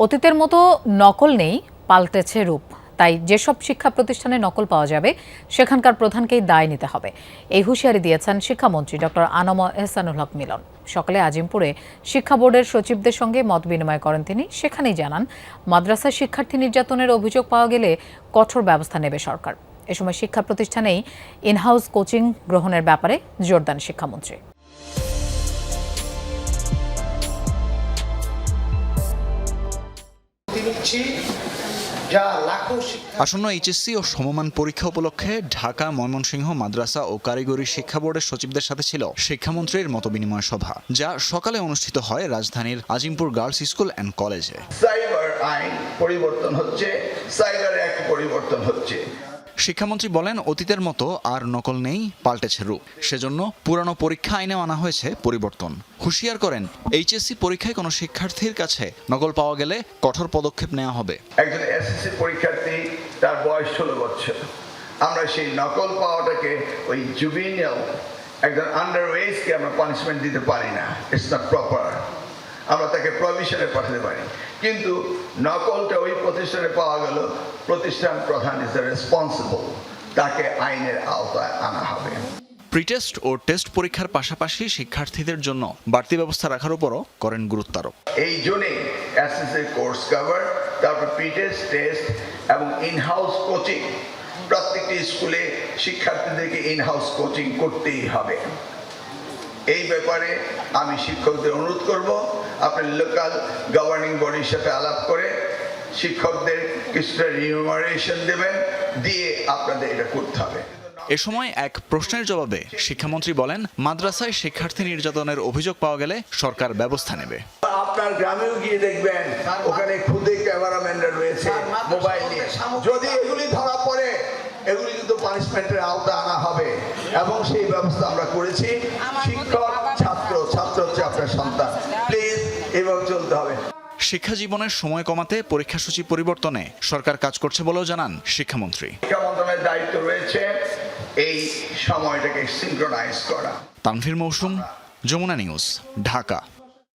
অতীতের মতো নকল নেই, পাল্টেছে রূপ। তাই যেসব শিক্ষা প্রতিষ্ঠানে নকল পাওয়া যাবে সেখানকার প্রধানকেই দায় নিতে হবে। এই হুঁশিয়ারি দিয়েছেন শিক্ষামন্ত্রী ডক্টর আনম এহসানুল হক মিলন। সকালে আজিমপুরে শিক্ষা বোর্ডের সচিবদের সঙ্গে মত বিনিময় করেন তিনি। সেখানেই জানান, মাদ্রাসায় শিক্ষার্থী নির্যাতনের অভিযোগ পাওয়া গেলে কঠোর ব্যবস্থা নেবে সরকার। এ সময় শিক্ষা প্রতিষ্ঠানেই ইনহাউস কোচিং গ্রহণের ব্যাপারে জোর দেন শিক্ষামন্ত্রী। আসন্ন এইচএসসি ও সমমান পরীক্ষা উপলক্ষে ঢাকা, ময়মনসিংহ মাদ্রাসা ও কারিগরি শিক্ষা বোর্ডের সচিবদের সাথে ছিল শিক্ষামন্ত্রীর মতবিনিময় সভা, যা সকালে অনুষ্ঠিত হয় রাজধানীর আজিমপুর গার্লস স্কুল অ্যান্ড কলেজে। সাইবার আইন পরিবর্তন হচ্ছে, সাইবার অ্যাক্ট পরিবর্তন হচ্ছে। শিক্ষামন্ত্রী বলেন, অতীতের মতো আর নকল নেই, পাল্টেছে রূপ। সেজন্য পুরানো পরীক্ষা আইনেও আনা হয়েছে পরিবর্তন। হুঁশিয়ার করেন, এইচএসসি পরীক্ষায় কোনো শিক্ষার্থীর কাছে নকল পাওয়া গেলে কঠোর পদক্ষেপ নেওয়া হবে। একজন এসএসসি পরীক্ষার্থী, তার বয়স 16 বছর, আমরা সেই নকল পাওয়াটাকে ওই জুবিনিয়াল একজন আন্ডার এজকে আমরা পানিশমেন্ট দিতে পারি না। It's not proper. আমরা তাকে প্রভিশনে পাঠাতে পারি, কিন্তু নকলটা ওই প্রতিষ্ঠানে পাওয়া গেল, প্রতিষ্ঠান প্রধান ইজ রেসপন্সিবল, তাকে আইনের আওতায় আনা হবে। প্রিটেস্ট ও টেস্ট পরীক্ষার পাশাপাশি শিক্ষার্থীদের জন্য বাড়তি ব্যবস্থা রাখার উপরও করেন গুরুত্ব আরোপ। এই জন্যে এসএসসি কোর্স কভার, তারপর প্রিটেস্ট, টেস্ট এবং ইনহাউস কোচিং, প্রত্যেকটি স্কুলে শিক্ষার্থীদেরকে ইনহাউস কোচিং করতেই হবে। এই ব্যাপারে আমি শিক্ষকদের অনুরোধ করব, আপনার লোকাল গভর্নিং বডির সাথে আলাপ করে শিক্ষকদের কিছুটা রিমিউনারেশন দেবেন, দিয়ে আপনাদের এটা করতে হবে। এ সময় এক প্রশ্নের জবাবে শিক্ষামন্ত্রী বলেন, মাদ্রাসায় শিক্ষার্থী নির্যাতনের অভিযোগ পাওয়া গেলে সরকার ব্যবস্থা নেবে। আপনার গ্রামেও গিয়ে দেখবেন, ওখানে খুদে ক্যামেরাম্যান রয়েছে মোবাইল নিয়ে। যদি এগুলি ধরা পড়ে, এগুলি কিন্তু পানিশমেন্টের আওতায় আনা হবে, এবং সেই ব্যবস্থা আমরা করেছি। শিক্ষক, ছাত্র হচ্ছে আপনার সন্তান, প্লিজ এভাবে চলতে হবে। শিক্ষা জীবনের সময় কমাতে পরীক্ষাসূচি পরিবর্তনে সরকার কাজ করছে বলেও জানান শিক্ষামন্ত্রী। শিক্ষা মন্ত্রণালয়ের দায়িত্ব রয়েছে এই সময়টাকে সিনক্রোনাইজ করা। তানভীর মৌসুম, যমুনা নিউজ, ঢাকা।